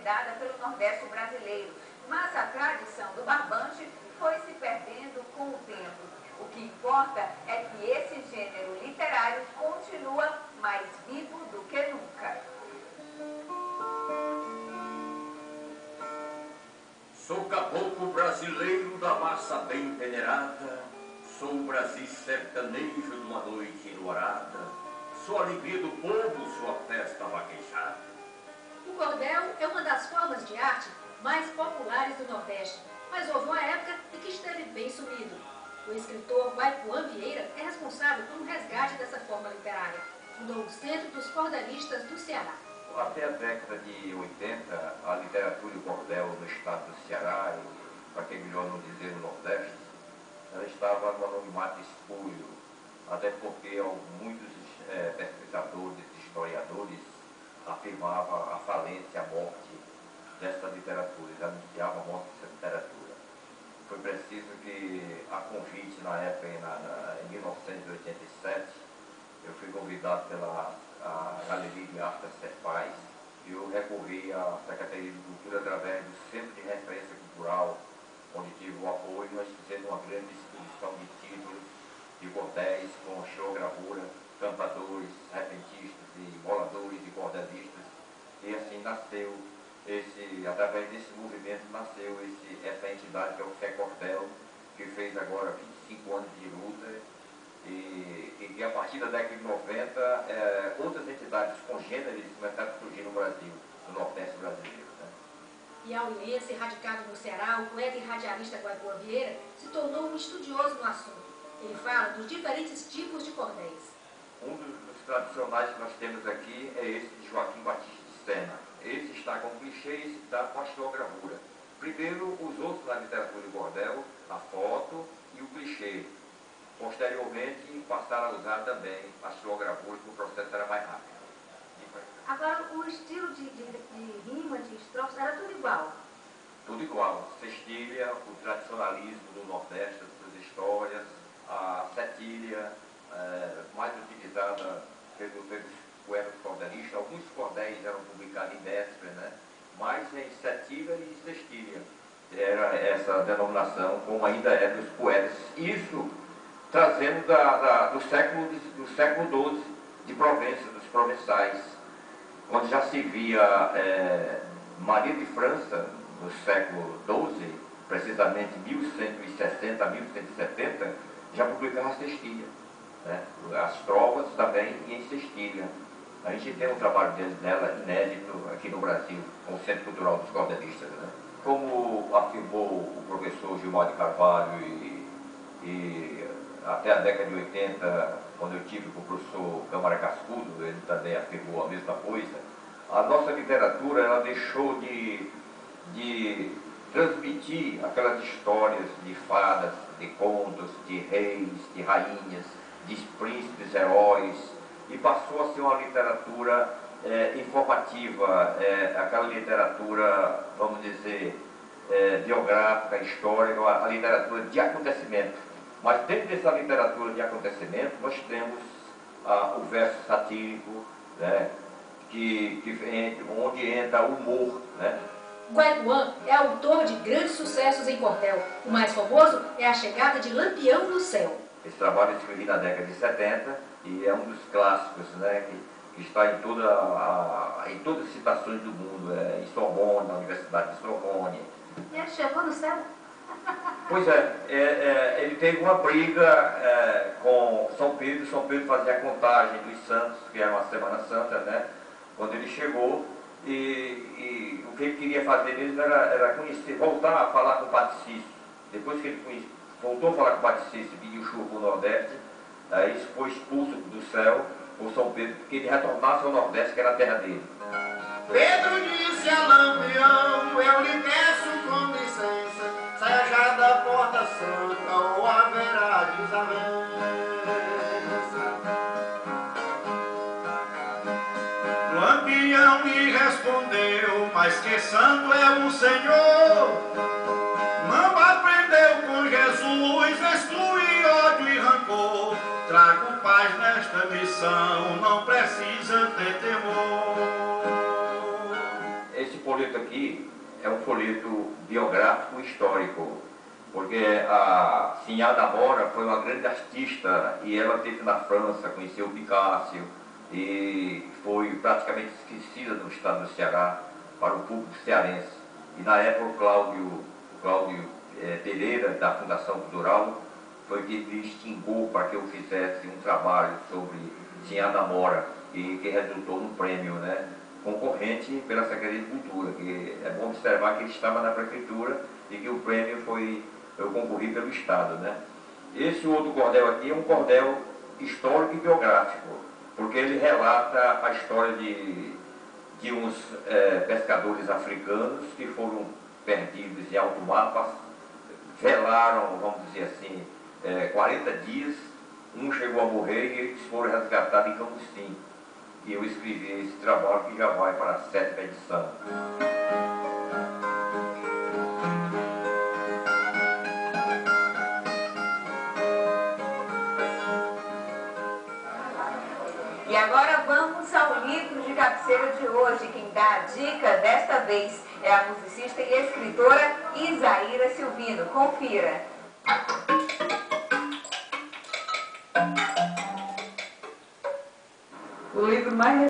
herdada pelo Nordeste brasileiro, mas a tradição do barbante foi se perdendo com o tempo. O que importa é que esse gênero literário continua mais vivo do que nunca. Sou caboclo brasileiro da massa bem venerada, sou o Brasil sertanejo de uma noite enluarada, sou a alegria do povo, sua festa vaquejada. O cordel é uma das formas de arte mais populares do Nordeste, mas houve uma época em que esteve bem sumido. O escritor Guaipuã Vieira é responsável pelo resgate dessa forma literária. Fundou o Centro dos Cordelistas do Ceará. Até a década de 80, a literatura e o cordel no estado do Ceará, e, para quem melhor não dizer no Nordeste, ela estava no anonimato espúrio, até porque muitos pesquisadores, historiadores, afirmavam a falência, a morte dessa literatura, eles anunciavam a morte dessa literatura. Foi preciso que, a convite na época, em 1987, eu fui convidado pela Galeria de Arte Cepais, e eu recorri à Secretaria de Cultura através do Centro de Referência Cultural, onde tive o apoio. Nós fizemos uma grande exposição de títulos, de cordéis, com xilogravura, cantadores, repentistas, e boladores e cordelistas, e assim nasceu através desse movimento nasceu essa entidade que é o FECordel, que fez agora 25 anos de luta, e a partir da década de 90, outras entidades congêneres começaram a surgir no Brasil, no Nordeste brasileiro. Né? E auliense, radicado no Ceará, o poeta e radialista Guaipuã Vieira se tornou um estudioso no assunto. Ele fala dos diferentes tipos de cordéis. Um dos tradicionais que nós temos aqui é esse de Joaquim Batista de Sena. Esse está com clichê e esse está com a xilogravura. Primeiro, os outros na literatura de cordel, a foto e o clichê. Posteriormente, passaram a usar também a xilogravura, que o processo era mais rápido. Agora, o estilo de rima, de estrofes, era tudo igual? Tudo igual. Cestilha, o tradicionalismo do Nordeste, as suas histórias, a cetilha, mais utilizada pelos poetas cordelistas. Alguns cordéis eram publicados em décima, né? Mas em cetilha e cestilha. Era essa denominação, como ainda é dos poetas. Isso trazendo do século XII, de Provença, dos provençais, onde já se via Maria de França, no século XII, precisamente 1160 a 1170, já publicava a cestilha. Né? As trovas também em cestilha. A gente tem um trabalho dela inédito aqui no Brasil, com o Centro Cultural dos Cordelistas. Né? Como afirmou o professor Gilmar de Carvalho e até a década de 80, quando eu tive com o professor Câmara Cascudo, ele também afirmou a mesma coisa, a nossa literatura ela deixou de transmitir aquelas histórias de fadas, de contos, de reis, de rainhas, de príncipes, heróis, e passou a ser uma literatura informativa, aquela literatura, vamos dizer, biográfica, histórica, a literatura de acontecimento. Mas dentro dessa literatura de acontecimento, nós temos o verso satírico, né, onde entra o humor. Né? Guaipuã é autor de grandes sucessos em cordel. O mais famoso é A Chegada de Lampião no Céu. Esse trabalho eu escrevi na década de 70 e é um dos clássicos, né, que está em todas as citações do mundo, em Sorbonne, na Universidade de Sorbonne. E ele chegou no céu? Pois ele teve uma briga com São Pedro. São Pedro fazia a contagem dos santos, que era uma Semana Santa, né? Quando ele chegou, e o que ele queria fazer mesmo era conhecer, voltar a falar com o Padre Cícero. Depois que ele voltou a falar com o Padre Cícero e pediu chuva para o Nordeste, aí foi expulso do céu por São Pedro, porque ele retornasse ao Nordeste, que era a terra dele. Pedro disse a Lampião, eu lhe peço com licença, saia já da porta santa ou haverá desavença. Lampião lhe respondeu, mas que santo é o Senhor, não aprendeu com Jesus, exclui ódio e rancor, trago paz nesta missão, não precisa ter temor. Esse folheto aqui folheto biográfico histórico, porque a Sinhá da Mora foi uma grande artista e ela esteve na França, conheceu Picasso e foi praticamente esquecida no estado do Ceará para o público cearense. E na época o Cláudio Pereira, da Fundação Cultural, foi que me instigou para que eu fizesse um trabalho sobre Sinhá da Mora e que resultou num prêmio, né, concorrente pela Secretaria de Cultura, que é bom observar que ele estava na prefeitura e que o prêmio eu concorri pelo Estado, né. Esse outro cordel aqui é um cordel histórico e biográfico, porque ele relata a história de uns pescadores africanos que foram perdidos em alto mar, velaram, vamos dizer assim, 40 dias, um chegou a morrer e eles foram resgatados em Camusim. E eu escrevi esse trabalho que já vai para a 7ª edição. E agora vamos ao livro de cabeceira de hoje. Quem dá a dica desta vez é a musicista e escritora Isaíra Silvino. Confira. O livro mais